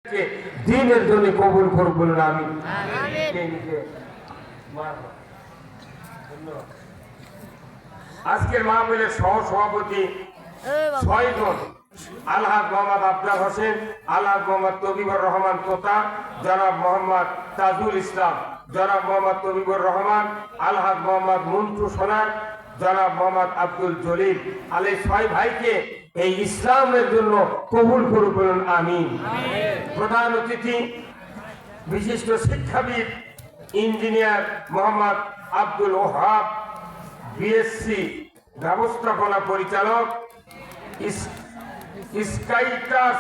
দিনের জন্য কবুল করুন, বলুন আমিন। আজকের মাহফিলের সহ সভাপতি 6 জন, আলহাজ মোহাম্মদ আফজাল হোসেন, আলহাজ মোহাম্মদ তবিবুর রহমান তোতা, জনাব মোহাম্মদ তাজুল ইসলাম, জনাব মোহাম্মদ তবিবুর রহমান, আলহাজ মোহাম্মদ মন্টু সোনার, জনাব মোহাম্মদ আব্দুল জলিল আলী 6 ভাইকে এই ইসলামের জন্য কবুল করুন, বলুন আমিন। প্রধান অতিথি বিশিষ্ট শিক্ষাবিদ ইঞ্জিনিয়ার মোহাম্মদ আব্দুল ওহাব, বিএসসি ব্যবস্থাপনা পরিচালক, স্কাইটাস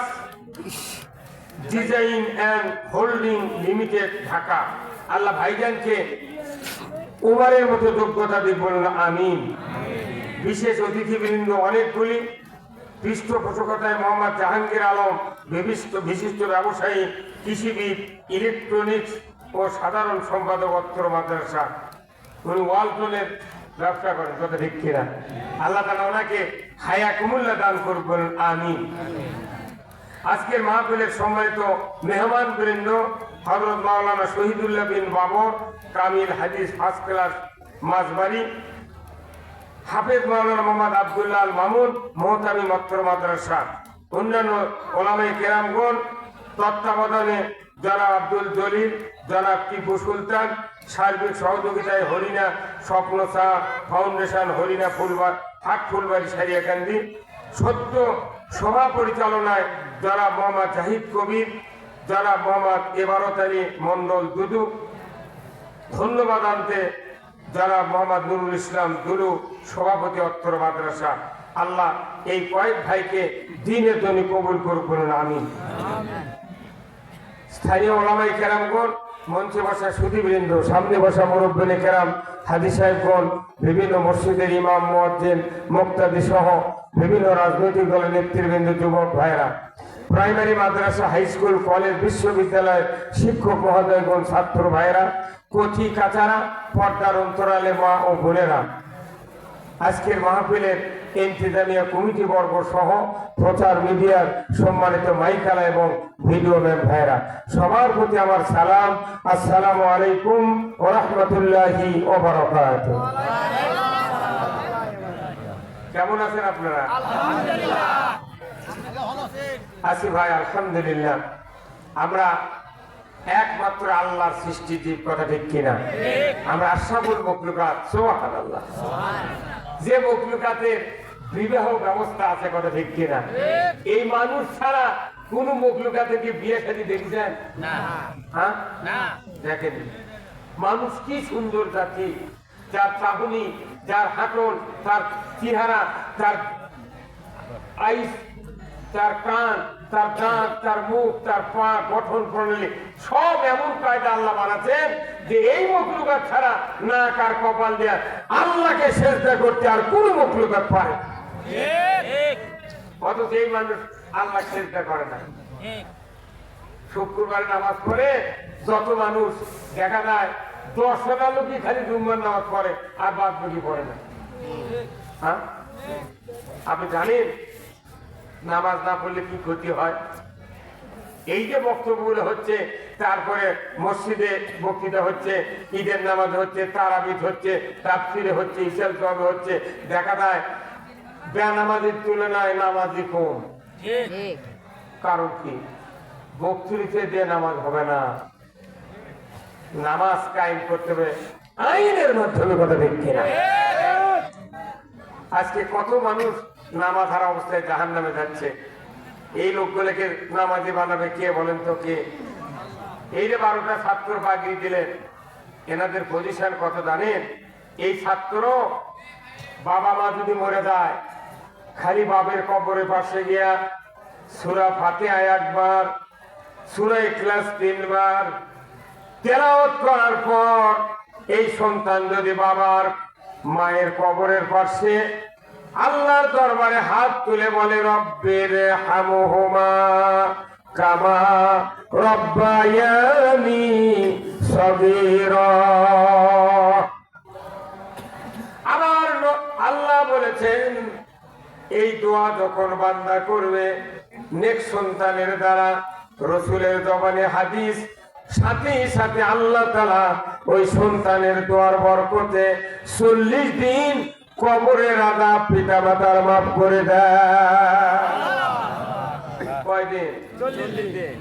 design and holding limited, Dhaka. Allah ভাইজানকে উমারের মতো যোগ্যতা দিন, বলুন আমিন। বিশেষ অতিথিবৃন্দ অনেকগুলি, পৃষ্ঠপোষকতায় মোহাম্মদ জাহাঙ্গীর আলম, বিশিষ্ট ব্যবসায়ী, কৃষিবিদ, ইলেকট্রনিক্স ও সাধারণ সম্পাদক, অত্র মাদ্রাসা। উনি ওয়ালটনের ব্যবসা করেন, কথা ঠিক কিনা? আল্লাহ তাআলা ওনাকে হায়া কুমুল্লা দান করবেন, আমিন। আজকের মাহফিলের সম্মানিত মেহমান বৃন্দ, হযরত মাওলানা শহীদুল্লাহ বিন বাবর, কামিল হাদিস ফার্স্ট ক্লাস মাঝবাড়ি, হাফেজ মাওলানা মোহাম্মদ আব্দুল্লাহ আল মামুন, মোহতামি অত্র মাদ্রাসা, অন্যান্য ওলামায়ে কেরামগণ, তত্ত্বাবধানে জনাব আব্দুল জলিল, জনাব টিপু সুলতান, সার্বিক সহযোগিতায় হরিণা স্বপ্নসা ফাউন্ডেশন, হরিণা ফুলবাড়ি সারিয়াকান্দি, সত্য সভা পরিচালনায় জনাব মোহাম্মদ জাহিদ কবির, জনাব মোহাম্মদ এবারত আলী মন্ডল দুদু, ধন্যবাদ আনতে জনাব মোহাম্মদ নুরুল ইসলাম দুলু, সভাপতি, অত্র মাদ্রাসা। আল্লাহ এই কয়েক ভাইকে দ্বীনের জন্য কবুল করুন, আমিন। স্থানীয় ওলামায়ে কেরামগণ, মঞ্চে বসা সুধীবৃন্দ, সামনে বসা মুরব্বিনে কেরাম, হাজী সাহেবগণ, বিভিন্ন মসজিদের ইমাম, মুয়াজ্জিন, মুক্তাদি সহ বিভিন্ন রাজনৈতিক দলের নেতৃবৃন্দ, যুবক ভাইরা, প্রাইমারি মাদ্রাসা, হাই স্কুল, কলেজ, বিশ্ববিদ্যালয়ের শিক্ষক মহোদয়গণ, ছাত্র ভাইরা, কচি কাচারা, পর্দার অন্তরালে মা ও বোনেরা, আজকের মাহফিলের ইন্তেজামিয়া কমিটি বর্গ সহ প্রচার মিডিয়ার সম্মানিত মাইকালা এবং ভিডিও ম্যান ভাইরা, সবার প্রতি আমার সালাম। আসসালামু আলাইকুম ওয়া রাহমাতুল্লাহি ওয়া বারাকাতুহু। কেমন আছেন আপনারা? আলহামদুলিল্লাহ। আছি ভাই, আলহামদুলিল্লাহ। আমরা একমাত্র আল্লাহর সৃষ্টি জীব, কথা ঠিক কিনা? আমরা আশরাফুল মখলুকাত, সুবহানাল্লাহ। যে মখলুকাতের বিবাহ ব্যবস্থা আছে, কথা ঠিক কিনা? এই মানুষ ছাড়া কোন মখলুকাতে কি বিয়ে শাদী দেখছেন? হ্যাঁ, দেখেন। মানুষ কি সুন্দর জাতি, যার চাহনি, যার হাঁটন, তার চেহারা, তার আইস, তার কান, তার দাঁত, তার মুখ, তার পা, গঠন প্রণালী সব এমন কায়দা আল্লাহ বানাচ্ছেন যে এই মখলুকাত ছাড়া নাক আর কপাল দেয়া আল্লাহকে সেজদা করতে আর কোন মখলুকাত পারে। অথচ এই মানুষ আল্লাহ সেজদা করে না। শুক্রবার নামাজ পড়ে যত মানুষ দেখা যায় 10,000 লোকই খালি জুম্মার নামাজ পড়ে, আর বাদ বাকি পড়ে না। হ্যাঁ, আপনি জানেন নামাজ না পড়লে কি ক্ষতি হয়? এই যে বক্তব্যগুলো হচ্ছে, তারপরে মসজিদে বক্তৃতা হচ্ছে, ঈদের নামাজ হচ্ছে, তারাবিদ হচ্ছে, তাফসিরে হচ্ছে, ইশাল তওবা হচ্ছে, দেখা যায় বেনামাজির তুলনায় নামাজি কম। কারণ কি? বক্তৃতা দিয়ে নামাজ হবে না, নামাজ কায়েম করতে হবে আইনের মাধ্যমে, কথা ঠিক কিনা? আজকে কত মানুষ নামাজ হারা অবস্থায় জাহান্নামে যাচ্ছে। এই লোকগুলোকে নামাজি বানাবে কে, বলেন তো কে? এই যে 12টা ছাত্র পাগড়ি দিলেন, এনাদের পজিশন কত জানেন? এই ছাত্র বাবা মা যদি মরে যায়, খালি বাবের কবরের পাশে গিয়া সূরা ফাতিহা একবার, সূরা ইখলাস 3 বার তেলাওয়াত করার পর এই সন্তান যদি বাবার মায়ের কবরের পাশে আল্লাহর দরবারে হাত তুলে বলে, রব্বির হামহুমা কামা রব্বায়ানি সগীরা। আবার আল্লাহ বলেছেন, এই দোয়া যখন বান্দা করবে নেক সন্তানের দ্বারা রসুলের জবানে হাদিস, সাথে সাথে আল্লাহ তাআলা ওই সন্তানের দোয়ার বরকতে 40 দিন কবরের আযাব পিতা মাতার মাফ করে দেয়। কয়দিন? 40 দিন।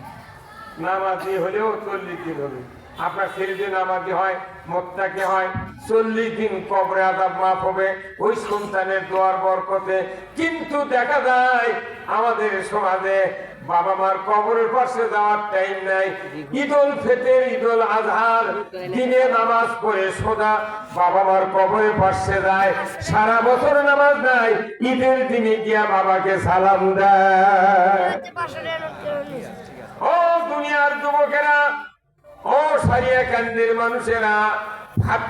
নামাজি হলেও 40 দিন হবে। আপনার ছেলে যে নামাজি হয়, মোত্তাকি হয়, 40 দিন কবরে আযাব মাফ হবে ওই সন্তানের দোয়ার বরকতে। কিন্তু দেখা যায় আমাদের সমাজে বাবা মার কবরের পাশে যাওয়ার টাইম নাই। ঈদুল ফিতর, ঈদুল আজহার দিনে নামাজ পড়ে সোজা বাবা মার কবরের পাশে যায়, সারা বছর নামাজ নাই, ঈদের দিনে গিয়া বাবাকে সালাম দেয়। ও দুনিয়ার যুবকেরা, ও সারিয়াকান্দির মানুষেরা,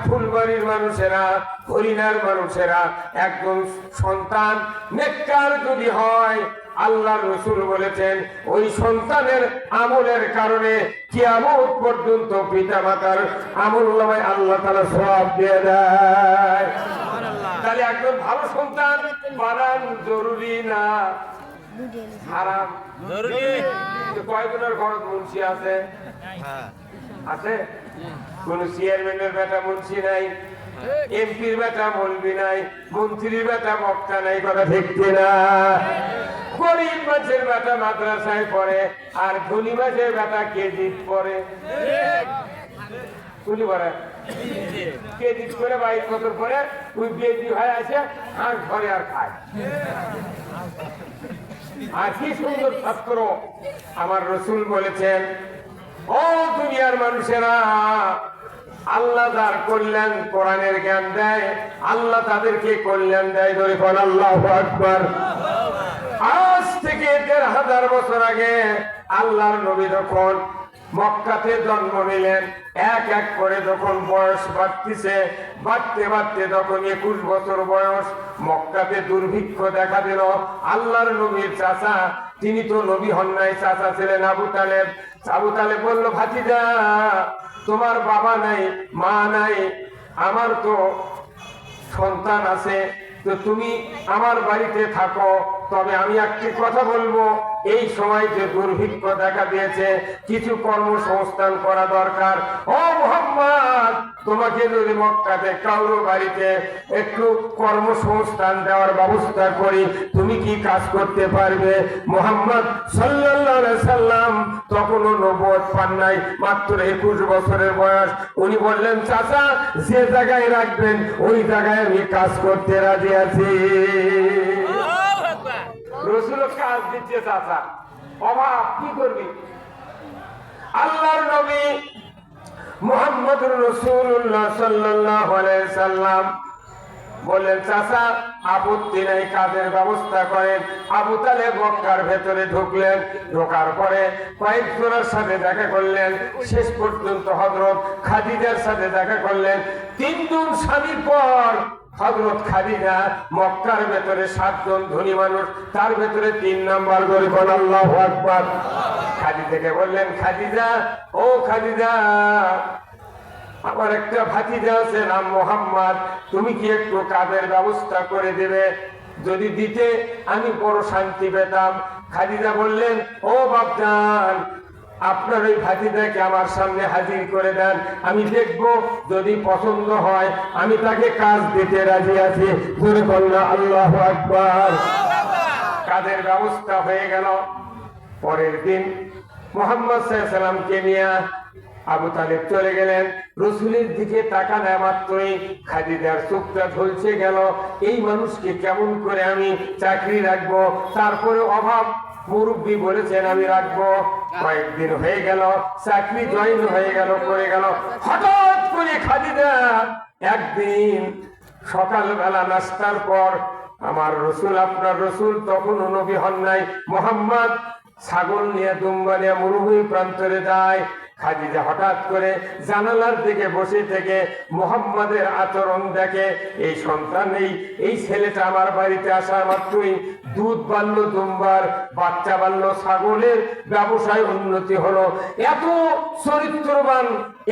ফুলবাড়ির মানুষেরা, হরিণার মানুষেরা, একজন সন্তান নেককার যদি হয়, আল্লাহর রাসূল বলেছেন ওই সন্তানের আমলের কারণে কিয়ামত পর্যন্ত পিতা মাতার আমলনামায় আল্লাহ তাআলা সওয়াব দিয়ে দেয়। তাহলে একজন ভালো সন্তান বানান জরুরি না হারাম? জরুরি। কয়জনের ঘরত মুন্সি আছে? আছে? কোন চেয়ারম্যানের বেটা মুন্সি নাই, এমপির বেটা মৌলবি নাই, মন্ত্রীর বেটা বক্তা নাই, কথা ঠিক না? গরিব মানুষের বেটা মাদ্রাসায় পড়ে, আর ধনী মানুষের বেটা কেজিত পড়ে। কুলি পড়ে কেজিত করে 22 বছর পরে ওই বেজি হয়ে আসে আর ঘরে আর খায়। আর কি সুন্দর ছাত্র! আমার রাসূল বলেছেন, ও দুনিয়ার মানুষেরা, আল্লাহ যার কল্যাণ কোরআনের জ্ঞান দেয়, আল্লাহ তাদেরকে কল্যাণ দেয়। ধরে কোন আল্লাহু আকবার। আজ থেকে 1500 বছর আগে আল্লাহর নবী যখন মক্কাতে জন্ম নিলেন, এক এক করে যখন বয়স বাড়তিছে, বাড়তে বাড়তে যখন 21 বছর বয়স, মক্কাতে দুর্ভিক্ষ দেখা দিল। আল্লাহর নবীর চাচা, তিনি তো নবী হন নাই, চাচা ছিলেন আবু তালেব। আবু তালেব বলল, ভাতিজা, তোমার বাবা নাই, মা নাই, আমার তো সন্তান আছে, তো তুমি আমার বাড়িতে থাকো। তবে আমি একটি কথা বলবো, এই সময় যে দুর্ভিক্ষ দেখা দিয়েছে, কিছু কর্মসংস্থান করা দরকার। ও মুহাম্মদ, তোমাকে যদি মক্কাতে কারো বাড়িতে একটু কর্মসংস্থান দেওয়ার ব্যবস্থা করি, তুমি কি কাজ করতে পারবে? মুহাম্মদ সাল্লাল্লাহু আলাইহি সাল্লাম তখনও নবুয়ত পান নাই, মাত্র 21 বছরের বয়স। উনি বললেন, চাচা, যে জায়গায় রাখবেন ওই জায়গায় আমি কাজ করতে রাজি আছি। রসুল কাজ দিচ্ছে, চাচা অভাব কি করবি? আল্লাহর নবী মুহাম্মদুর রাসূলুল্লাহ সাল্লাল্লাহু আলাইহি সাল্লাম বললেন, চাচা, আপত্তি নাই, কাজের ব্যবস্থা করেন। আবু তালেব মক্কার ভেতরে ঢুকলেন। ঢোকার পরে কয়েকজনের সাথে দেখা করলেন, শেষ পর্যন্ত হযরত খাদিজার সাথে দেখা করলেন। 3 জন স্বামীর পর হযরত খাদিজা, মক্কার ভেতরে 7 জন ধনী মানুষ, তার ভেতরে 3 নাম্বার গরিব। আল্লাহু আকবার। খাদিজাকে বললেন, খাদিজা, ও খাদিজা, আমার একটা ভাতিজা আছে নাম মোহাম্মদ, তুমি কি একটু কাজের ব্যবস্থা করে দেবে? যদি দিতে আমি বড় শান্তি পেতাম। খাদিজা বললেন, ও বাপজান, আপনার ওই ভাতিজাকে আমার সামনে হাজির করে দেন, আমি দেখব, যদি পছন্দ হয় আমি তাকে কাজ দিতে রাজি আছি। জোরে বলুন আল্লাহু আকবার। কাজের ব্যবস্থা হয়ে গেল। পরের দিন মুহাম্মদ সাল্লাল্লাহু আলাইহি সাল্লামকে নিয়ে আবু তালেব চলে গেলেন। রসুলের দিকে তাকানো মাত্রই খাদিজার চোখটা ঝলসে গেল, এই মানুষকে কেমন করে আমি চাকরি রাখবো? তারপরে অভাব, মুরব্বী বলেছেন আমি রাখবো। কয়েকদিন হয়ে গেল, চাকরি জয়েন হয়ে গেল, করে গেল। হঠাৎ করে খাদিজা একদিন সকালবেলা নাস্তার পর, আমার রসুল, আপনার রসুল তখনও নবী হন নাই, মুহাম্মদ ছাগল নিয়ে, দুম্বা নিয়ে মরুভূমি প্রান্তরে যায়। খাদিজা হঠাৎ করে জানালার দিকে বসে থেকে মুহাম্মাদের আচরণ দেখে। এই সন্তান, এই ছেলেটা আমার বাড়িতে আসা মাত্রই দুধ বাড়লো, দুম্বার বাচ্চা বাড়লো, ছাগলের ব্যবসায় উন্নতি হলো। এত চরিত্রবান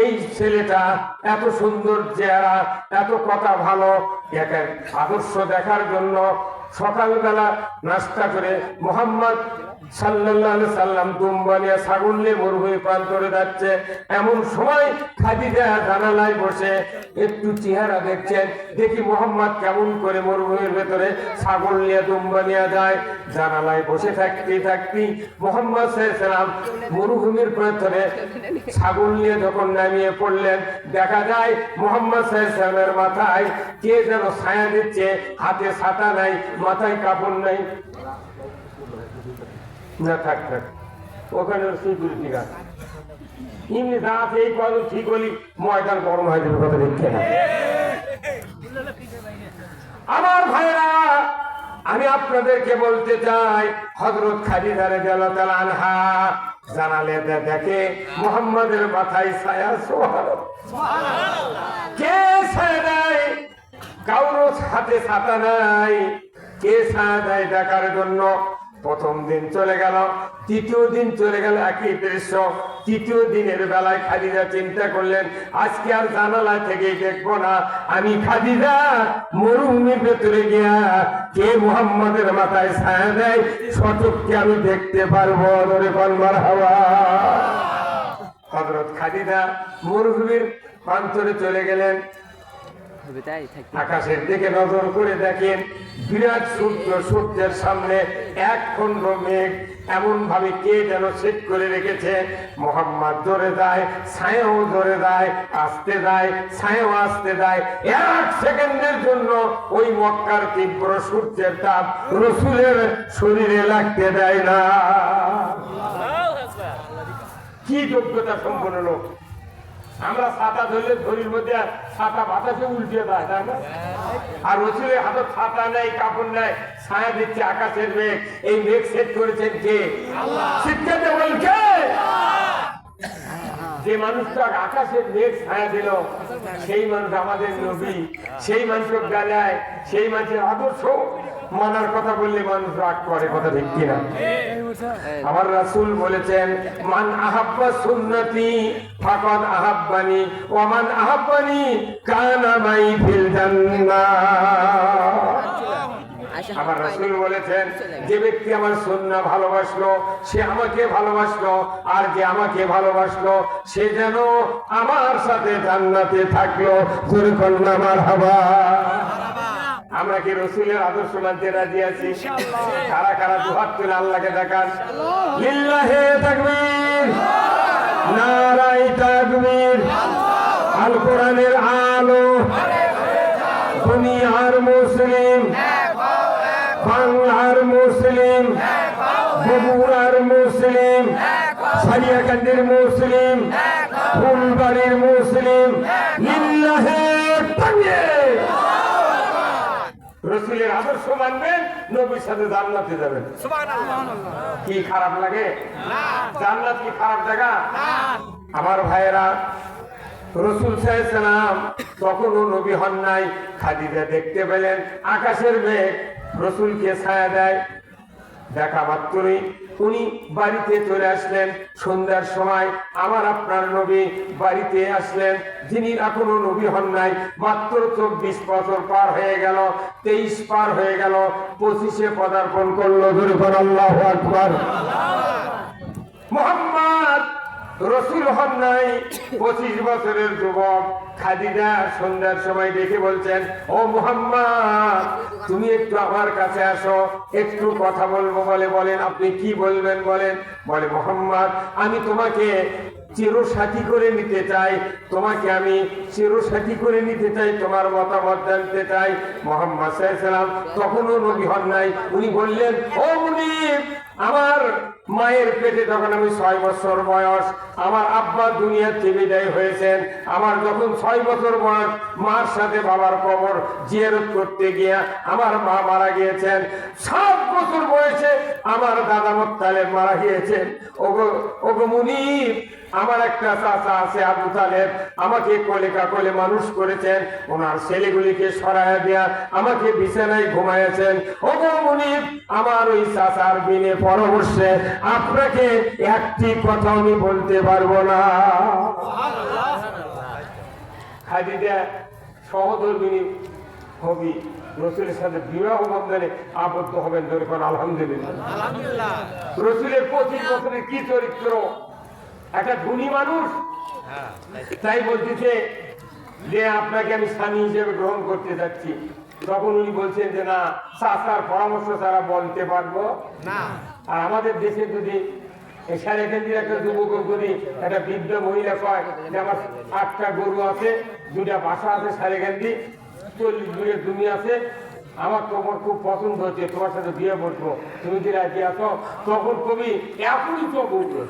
এই ছেলেটা, এত সুন্দর চেহারা, এত কথা ভালো, একের আদর্শ দেখার জন্য সকালবেলা নাস্তা করে মুহাম্মদ সাল্লাল্লাহু আলাইহি সাল্লাম দুম্বা নিয়ে ছাগল নিয়ে মরুভূমি প্রান্তরে যাচ্ছে, এমন সময় খাদিজা জানালায় বসে একটু চেহারা দেখছেন, দেখি মোহাম্মদ কেমন করে মরুভূমির ভেতরে ছাগল নিয়ে দুম্বা নিয়ে যায়। জানালায় বসে থাকতে থাকতে মোহাম্মদ সাল্লাল্লাহু আলাইহি সাল্লাম মরুভূমির প্রান্তরে ছাগল নিয়ে যখন নামিয়ে পড়লেন, দেখা যায় মোহাম্মদ সাল্লাল্লাহু আলাইহি সাল্লামের মাথায় কে যেন ছায়া দিচ্ছে, হাতে ছাতা নাই, মাথায় কাপড় নাই। না থাক থাক, ওখানে সিকিউরিটি গার্ড এমনি দাঁত এই কদম ঠিক হলি ময়দান গরম হয়ে যাবে, কথা দেখছে না। আমার ভাইরা, আমি আপনাদেরকে বলতে চাই, হযরত খাদিজা রাদিয়াল্লাহু তাআলা আনহা জানালে দেখে মুহাম্মাদের মাথায় ছায়া। সুবহানাল্লাহ। কে ছায়া দেয়? কারো হাতে ছাতা নাই, কে ছায়া দেয় দেখার জন্য। প্রথম দিন চলে গেল, তৃতীয় দিন চলে গেল, একই দৃশ্য। তৃতীয় দিনের বেলায় খাদিজা চিন্তা করলেন, আজকে আর জানালা থেকে দেখবো না, আমি খাদিজা মরুভূমির ভেতরে গিয়া কে মুহাম্মাদের মাথায় ছায়া দেয় সচক্ষে আমি দেখতে পারবো। ধরে মারহাবা। হযরত খাদিজা মরুভূমির প্রান্তরে চলে গেলেন। আকাশের দিকে নজর করে দেখেন, বিরাট সূর্য, সূর্যের সামনে এক খণ্ড মেঘ এমন ভাবে কে যেন সেট করে রেখেছে। মুহাম্মদ জোরে যায়, ছায়াও জোরে যায়, আসতে যায়, ছায়াও আসতে যায়। এক সেকেন্ডের জন্য ওই মক্কার তীব্র সূর্যের তাপ রাসূলের শরীরে লাগতে দেয় না। কি যোগ্যতা সম্পন্ন লোক! আমরা ছাতা ধরলে ঘড়ির মধ্যে ছাতা বাতাসে উল্টে দেয়, তাই না? আর রাসূলের হাতে ছাতা নেই, কাপড় নেই, ছায়া দিচ্ছে আকাশের মেঘ। এই মেঘ সেট করেছেন কে? আল্লাহ। শিক্ষাতে বলছে যে মানুষটা আকাশের মেঘ ছায়া দিল, সেই মানুষ আমাদের নবী, সেই মানুষের গালায়, সেই মানুষের আদর্শ মানার কথা বললে মানুষ রাগ করে, কথা ঠিক কিনা? আমার রাসূল বলেছেন, মান আহাব্বা সুন্নতি ফাকাদ আহাব্বানি ওয়া মান আহাব্বানি কানা মাই ফিল জান্নাহ। আমার রাসূল বলেছেন, যে ব্যক্তি আমার সুন্নাহ ভালোবাসলো সে আমাকে ভালোবাসলো, আর যে আমাকে ভালোবাসলো সে যেন আমার সাথে জান্নাতে থাকলো। জোরে কন্যা মারহাবা। আমরা কি রাসূলের আদর্শ মানতে রাজি আছি? কারা কারা দুহাত তুলে আল্লাহকে দেখান। লিল্লাহি তাকবীর, নারায়ে তাকবীর। আল কোরআনের আলো, দুনিয়ার মুসলিম, বাংলার মুসলিম, বগুড়ার মুসলিম, সারিয়াকান্দির মুসলিম, ফুলবাড়ির মুসলিম। লিল্লাহি তাকবীর। রাসূলের আদর্শ মানবেন, নবীর সাথে জান্নাতে যাবেন। সুবহানাল্লাহ। কি খারাপ লাগে? না। জান্নাত কি খারাপ জায়গা? না। আমার ভাইয়েরা, রাসূল সাল্লাল্লাহু আলাইহি সাল্লাম তখনও নবী হন নাই। খাদিজা দেখতে পেলেন আকাশের মেঘ রাসূলকে ছায়া দেয়। দেখা মাত্রই উনি বাড়িতে চলে আসলেন। সন্ধ্যার সময় আমার আপনার নবী বাড়িতে আসলেন, যিনি এখনো নবী হন নাই। মাত্র 24 বছর পার হয়ে গেল, 23 পার হয়ে গেল, 25-এ পদার্পণ করলো। ধরে আল্লাহু আকবার। মুহাম্মদ রাসূল হন নাই, 25 বছরের যুবক। খাদিজা সন্ধ্যার সময় দেখে বলছেন, ও মুহাম্মদ, তুমি একটু আমার কাছে আসো, একটু কথা বলবো। বলেন আপনি কি বলবেন বলেন। বলে, মুহাম্মদ, আমি তোমাকে চিরসাথী করে নিতে চাই, তোমাকে আমি চিরসাথী করে নিতে চাই, তোমার মতামত জানতে চাই। মুহাম্মদ সাল্লাল্লাহু আলাইহি সাল্লাম তখনও নবী হন নাই। উনি বললেন, ও মুনির, আমার মায়ের পেটে যখন আমি 6 বছর বয়স, আমার আব্বা দুনিয়াতে বিদায় হয়েছেন। আমার যখন 6 বছর বয়স, মার সাথে বাবার কবর জিয়ারত করতে গিয়া আমার মা মারা গিয়েছেন। 7 বছর বয়সে আমার দাদা মুত্তালিব মারা গিয়েছেন। ওগো মুনির, আমার একটা চাচা আছে আবু তালেব, আমাকে কোলে কাকলে মানুষ করেছেন। ওনার ছেলেগুলিকে সরায়া দিয়া আমাকে বিছানায় ঘুমাইয়েছেন। ওগো মুনির, আমার ওই চাচার বিনে পরামর্শে আপনাকে একটি কথা আমি বলতে পারবো না। খাদিজা সহধর্মিনী কবি রসুলের সাথে বিবাহ বন্ধনে আবদ্ধ হবেন, ধরে কোন আলহামদুলিল্লাহ। রসুলের 25 বছরের কি চরিত্র, একটা ধনী মানুষ, তাই বলতেছে যে আপনাকে আমি স্বামী হিসেবে গ্রহণ করতে যাচ্ছি। তখন উনি বলছেন যে না, চাচার পরামর্শ ছাড়া বলতে পারবো না। আর আমাদের দেশে যদি সারেকান্দির একটা যুবক যদি একটা বৃদ্ধ মহিলা কয় যে আমার 8টা গরু আছে, 2টা বাসা আছে সারেকান্দি, 40 দূরের জমি আছে, আমার তোমার খুব পছন্দ হচ্ছে, তোমার সাথে বিয়ে বসবো, তুমি কি রাজি আছো? তখন কবি এখনই চোখ উঠলো,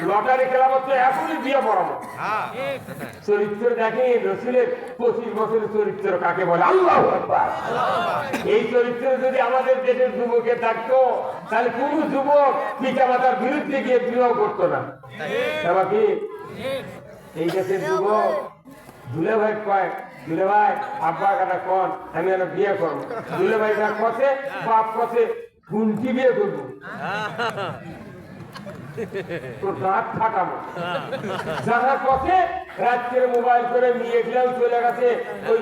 লটারি খেলা হচ্ছে, এখনই বিয়ে পড়াবো। চরিত্র দেখে রসুলের 25 বছরের চরিত্র কাকে বলে, আল্লাহু আকবার। এই চরিত্র যদি আমাদের দেশের যুবকে থাকতো, তাহলে কোন যুবক পিতা মাতার বিরুদ্ধে গিয়ে বিবাহ করতো না। কি এই দেশের যুবক দুলে ভাই কয়, দুলে ভাই আব্বা কাটা কন আমি একটা বিয়ে করবো, দুলে ভাই কার পথে বাপ পথে কুন্টি বিয়ে করবো, তোর দাঁত ফাটাবো। যারা পথে রাত্রে মোবাইল করে নিয়ে গেলেও চলে গেছে ওই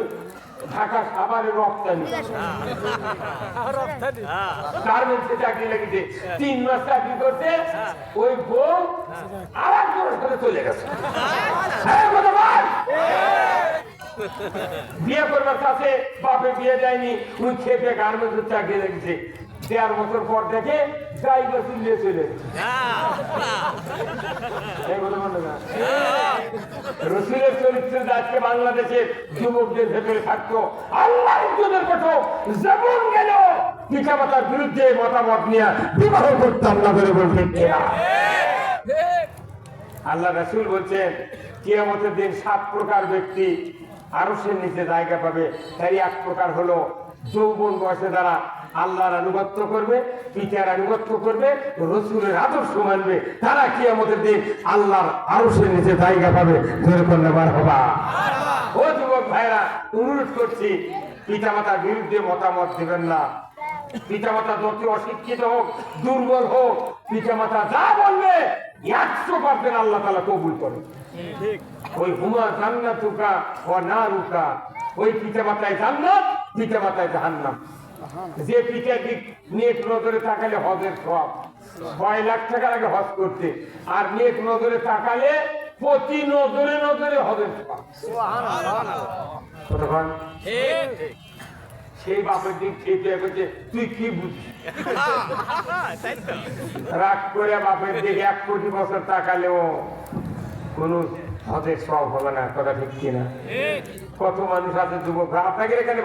ঢাকা খাবারের রপ্তানি, গার্মেন্টসে চাকরি লেগেছে, 3 মাস চাকরি করতে, ওই বউ আবার সাথে চলে গেছে। বিয়ে করবার কাছে বাপে বিয়ে দেয়নি, ওই খেপে গার্মেন্টসের চাকরি লেগেছে। 1.5 বছর পর দেখে ড্রাইভার চিল্লিয়ে চলে রসুলের চরিত্র আজকে বাংলাদেশের যুবকদের ভেতরে থাকতো। আল্লাহ কথা যেমন গেল পিতা মাতার বিরুদ্ধে মতামত নিয়ে বিবাহ করতাম না বলে বলতে, আল্লাহ রাসূল বলছেন কিয়ামতের দিন 7 প্রকার ব্যক্তি আরশের নিচে জায়গা পাবে। তাই এক প্রকার হলো যৌবন বয়সে যারা আল্লাহর আনুগত্য করবে, পিতার আনুগত্য করবে, রসুলের আদর্শ মানবে, তারা কিয়ামতের দিন আল্লাহর আরশের নিচে জায়গা পাবে। জোরে করলে মারহাবা। ও যুবক ভাইরা, অনুরোধ করছি পিতা মাতার বিরুদ্ধে মতামত দিবেন না। পিতা মাতা যত অশিক্ষিত হোক, দুর্বল হোক, পিতা মাতা যা বলবে 100% আল্লাহ তাআলা কবুল করে। ওই হুমা জান্নাতুকা ওয়া নারুকা, ওই পিতা মাতায় জান্নাত, পিতা মাতায় জাহান্নাম। যে পিতার দিক নেক নজরে তাকালে হজের সওয়াব, 6 লাখ টাকার আগে হজ করতে, আর নেক নজরে তাকালে প্রতি নজরে নজরে হজের সওয়াব। সুবহানাল্লাহ। ঠিক। সেই বাপের দিক খেয়ে বলছে তুই কি বুঝিস, রাগ করে বাপের দিক 1 কোটি বছর তাকালেও কোন হজের সওয়াব হবে না। কথা ঠিক কিনা? কত মানুষ আছে যুবক আপনাদের এখানে